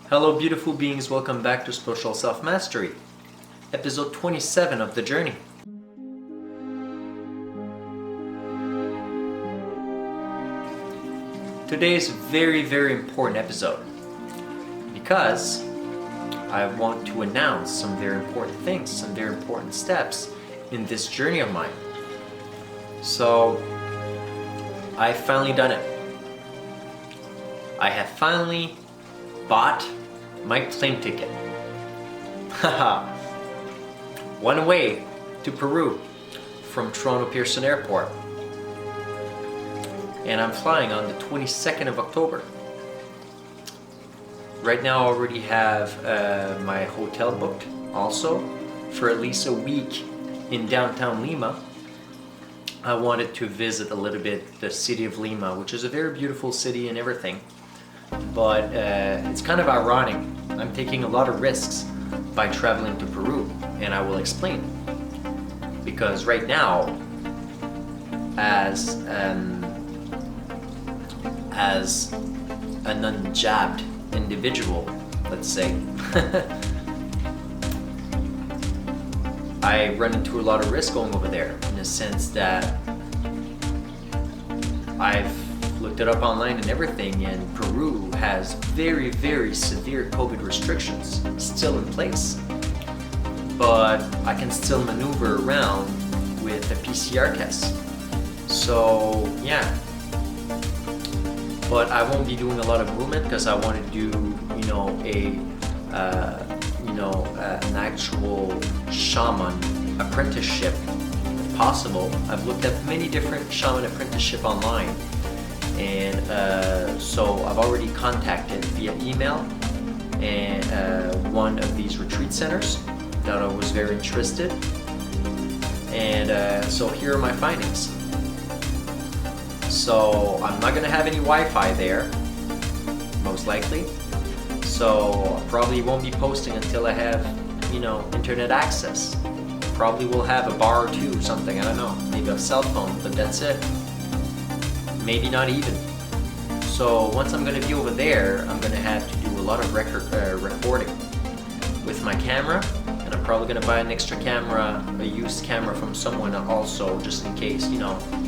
Hello beautiful beings, welcome back to Spiritual Self-Mastery, episode 27 of the journey. Today is a very important episode because I want to announce some very important things, some very important steps in this journey of mine. So, I've finally done it. I have finally bought my plane ticket. Haha. One way to Peru from Toronto Pearson Airport. And I'm flying on the 22nd of October. Right now I already have my hotel booked also for at least a week in downtown Lima. I wanted to visit a little bit the city of Lima, which is a very beautiful city and everything. But it's kind of ironic. I'm taking a lot of risks by traveling to Peru, and I will explain. Because right now, as an unjabbed individual, let's say, I run into a lot of risk going over there, in the sense that I've looked it up online and everything, and Peru has very severe COVID restrictions still in place, but I can still maneuver around with a PCR test. So yeah, but I won't be doing a lot of movement because I want to do an actual shaman apprenticeship if possible. I've looked at many different shaman apprenticeship online. And so I've already contacted via email and one of these retreat centers that I was very interested. And so here are my findings. So I'm not gonna have any Wi-Fi there, most likely. So I probably won't be posting until I have, internet access. Probably will have a bar or two or something, I don't know. Maybe a cell phone, but that's it. Maybe not even. So once I'm going to be over there, I'm going to have to do a lot of recording with my camera, and I'm probably going to buy an extra camera, a used camera from someone also, just in case,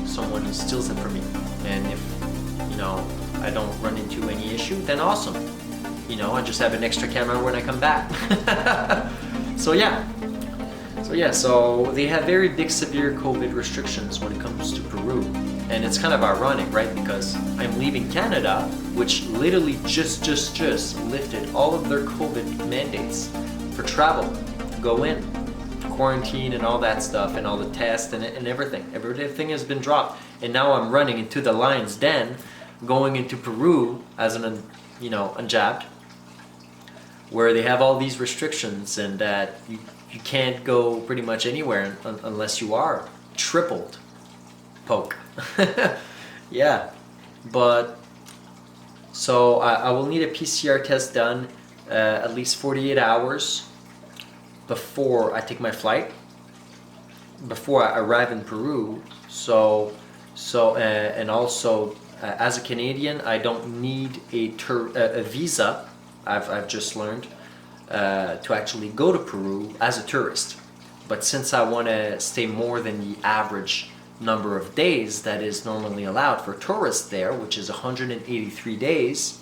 someone steals it from me. And if, I don't run into any issue, then awesome. I just have an extra camera when I come back. So they have very big severe COVID restrictions when it comes to Peru. And it's kind of ironic, right? Because I'm leaving Canada, which literally just lifted all of their COVID mandates for travel, to go in, quarantine and all that stuff, and all the tests and everything. Everything has been dropped. And now I'm running into the lion's den, going into Peru as an, unjabbed, where they have all these restrictions, and that you can't go pretty much anywhere unless you are tripled poke. Yeah, but so I will need a PCR test done at least 48 hours before I take my flight, before I arrive in Peru. And also as a Canadian, I don't need a visa. I've just learned to actually go to Peru as a tourist. But since I want to stay more than the average number of days that is normally allowed for tourists there, which is 183 days,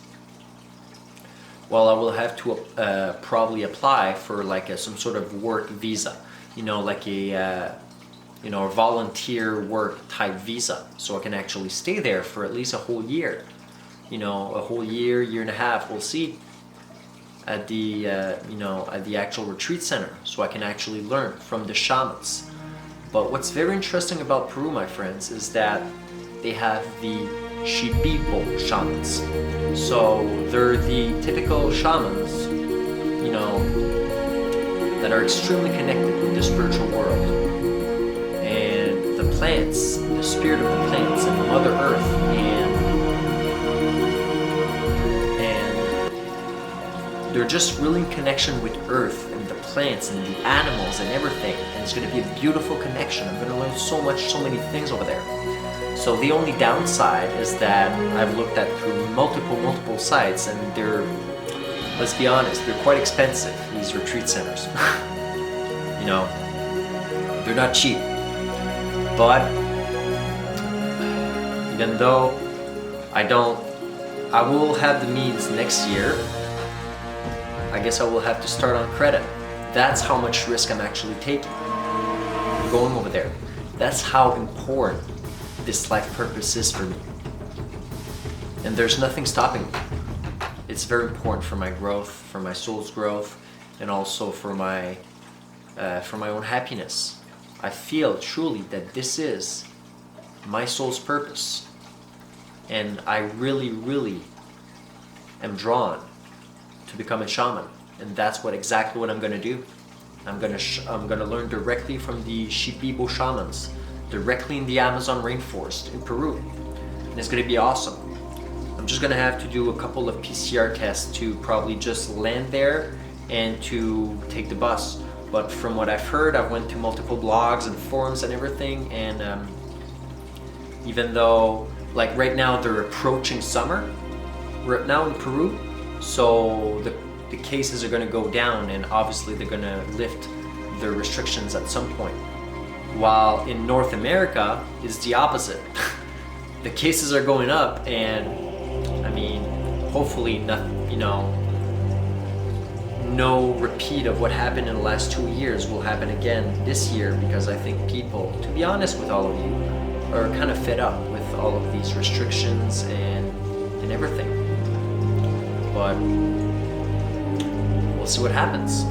well, I will have to probably apply for like some sort of work visa, like a volunteer work type visa, so I can actually stay there for at least a whole year, a whole year and a half, we'll see, at the at the actual retreat center, so I can actually learn from the shamans. But what's very interesting about Peru, my friends, is that they have the Shipibo shamans. So they're the typical shamans, that are extremely connected with the spiritual world. And the plants, the spirit of the plants and Mother Earth, and they're just really in connection with Earth and the plants and the animals and everything, and it's going to be a beautiful connection. I'm going to learn so many things over there. So the only downside is that I've looked at through multiple sites, and let's be honest, they're quite expensive, these retreat centers. You know, they're not cheap. But even though I will have the means next year, I guess I will have to start on credit. That's how much risk I'm actually taking going over there. That's how important this life purpose is for me. And there's nothing stopping me. It's very important for my growth, for my soul's growth, and also for my own happiness. I feel truly that this is my soul's purpose. And I really, really am drawn to become a shaman. And that's exactly what I'm going to do. I'm gonna learn directly from the Shipibo shamans, directly in the Amazon rainforest in Peru, and it's gonna be awesome. I'm just gonna have to do a couple of PCR tests to probably just land there and to take the bus. But from what I've heard, I've went to multiple blogs and forums and everything, and even though like right now they're approaching summer right now in Peru, so the cases are going to go down, and obviously they're going to lift their restrictions at some point. While in North America is the opposite. The cases are going up, and I mean, hopefully no repeat of what happened in the last 2 years will happen again this year, because I think people, to be honest with all of you, are kind of fed up with all of these restrictions and everything. But we'll see what happens.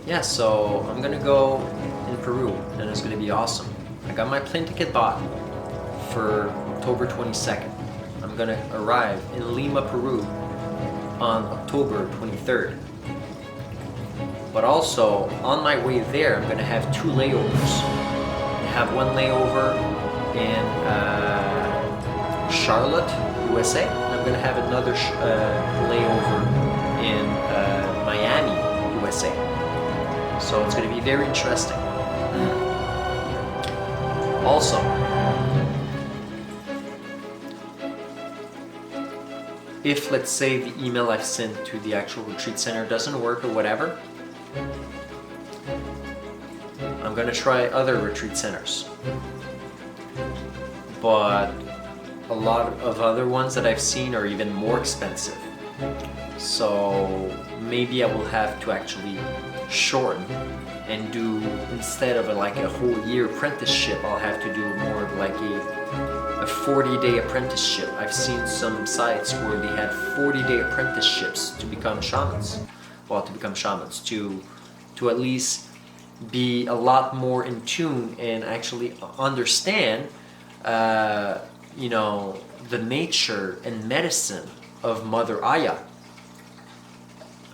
Yeah, so I'm gonna go in Peru, and it's gonna be awesome. I got my plane ticket bought for October 22nd. I'm gonna arrive in Lima, Peru on October 23rd. But also, on my way there, I'm gonna have 2 layovers. I have one layover in Charlotte, USA, and I'm gonna have another layover in Miami, USA. So it's going to be very interesting. Also, if let's say the email I've sent to the actual retreat center doesn't work or whatever, I'm going to try other retreat centers. But a lot of other ones that I've seen are even more expensive. So maybe I will have to actually shorten and do, instead of like a whole year apprenticeship, I'll have to do more of like a 40-day apprenticeship. I've seen some sites where they had 40-day apprenticeships to become shamans. Well, to become shamans, to at least be a lot more in tune and actually understand, you know, the nature and medicine of Mother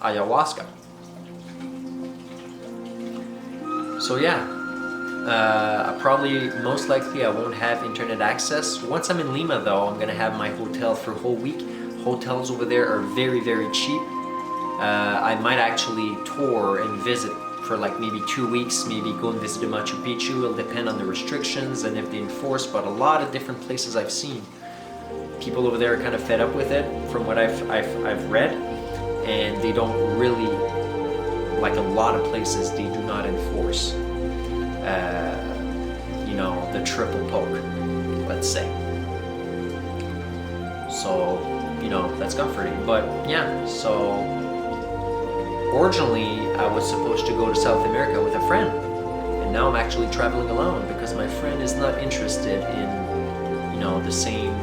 ayahuasca. So yeah, most likely I won't have internet access. Once I'm in Lima though, I'm gonna have my hotel for a whole week. Hotels over there are very, very cheap. I might actually tour and visit for like maybe 2 weeks, maybe go and visit the Machu Picchu. It'll depend on the restrictions and if they enforce, but a lot of different places I've seen. People over there are kind of fed up with it from what I've read, and they don't really, like a lot of places, they do not enforce, you know, the triple poke, let's say. So, you know, that's comforting. But yeah, so originally I was supposed to go to South America with a friend, and now I'm actually traveling alone because my friend is not interested in, you know, the same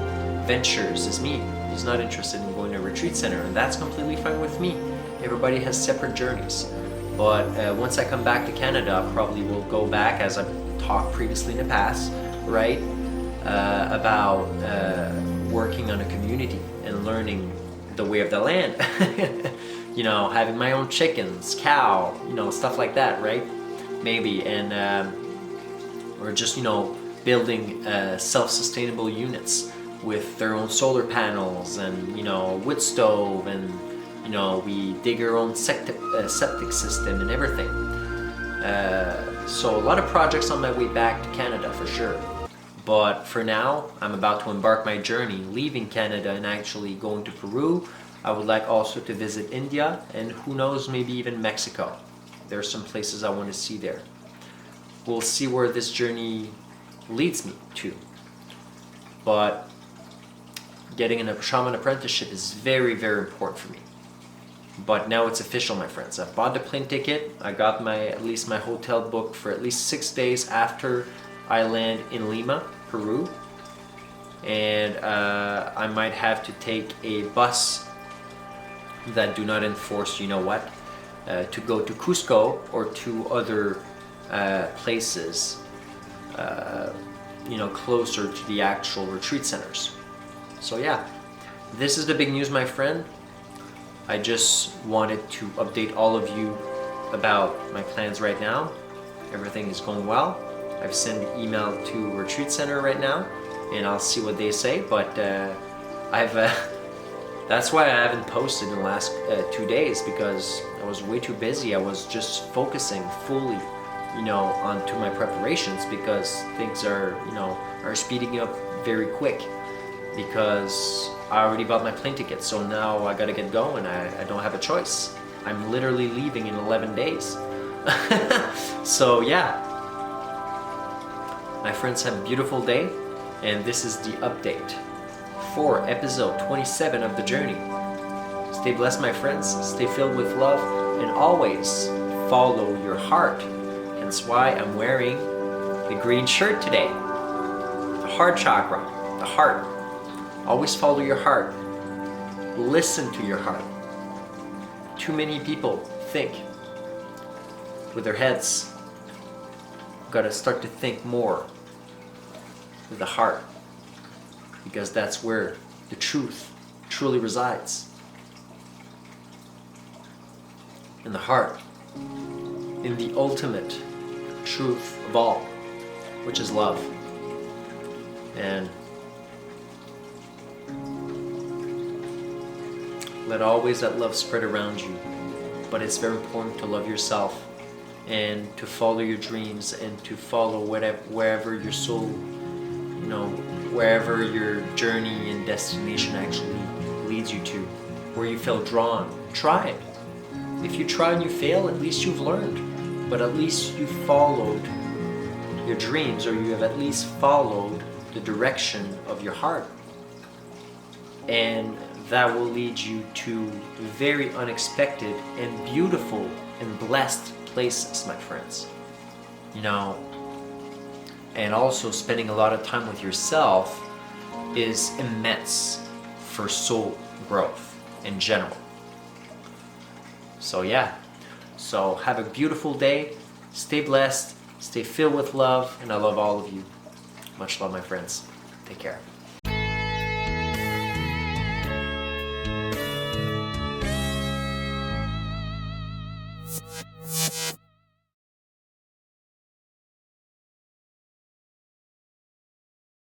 ventures as me. He's not interested in going to a retreat center, and that's completely fine with me. Everybody has separate journeys. But once I come back to Canada, I probably will go back, as I've talked previously in the past, right, about working on a community and learning the way of the land. You know, having my own chickens, cow, you know, stuff like that, right? Maybe, and or just, you know, building self-sustainable units with their own solar panels and, you know, wood stove, and, you know, we dig our own septic system and everything. So a lot of projects on my way back to Canada for sure. But for now, I'm about to embark my journey, leaving Canada and actually going to Peru. I would like also to visit India, and who knows, maybe even Mexico. There are some places I want to see there. We'll see where this journey leads me to. But getting a Shaman Apprenticeship is very, very important for me. But now it's official, my friends. I've bought the plane ticket. I got at least my hotel booked for at least 6 days after I land in Lima, Peru. And I might have to take a bus that do not enforce, you know what, to go to Cusco or to other places, closer to the actual retreat centers. So yeah, this is the big news, my friend. I just wanted to update all of you about my plans right now. Everything is going well. I've sent an email to retreat center right now, and I'll see what they say. But that's why I haven't posted in the last 2 days, because I was way too busy. I was just focusing fully, onto my preparations, because things are speeding up very quick, because I already bought my plane ticket. So now I gotta get going. I don't have a choice. I'm literally leaving in 11 days. So yeah, my friends, have a beautiful day, and this is the update for episode 27 of the journey. Stay blessed, my friends. Stay filled with love, and always follow your heart. Hence why I'm wearing the green shirt today. The heart chakra, the heart. Always follow your heart. Listen to your heart. Too many people think with their heads. Gotta start to think more with the heart, because that's where the truth truly resides. In the heart, in the ultimate truth of all, which is love. And let always that love spread around you. But it's very important to love yourself, and to follow your dreams, and to follow wherever your soul, wherever your journey and destination actually leads you to, where you feel drawn. Try it. If you try and you fail, at least you've learned. But at least you followed your dreams, or you have at least followed the direction of your heart. And that will lead you to very unexpected and beautiful and blessed places, my friends. And also spending a lot of time with yourself is immense for soul growth in general. So yeah, so have a beautiful day, stay blessed, stay filled with love, and I love all of you. Much love, my friends. Take care.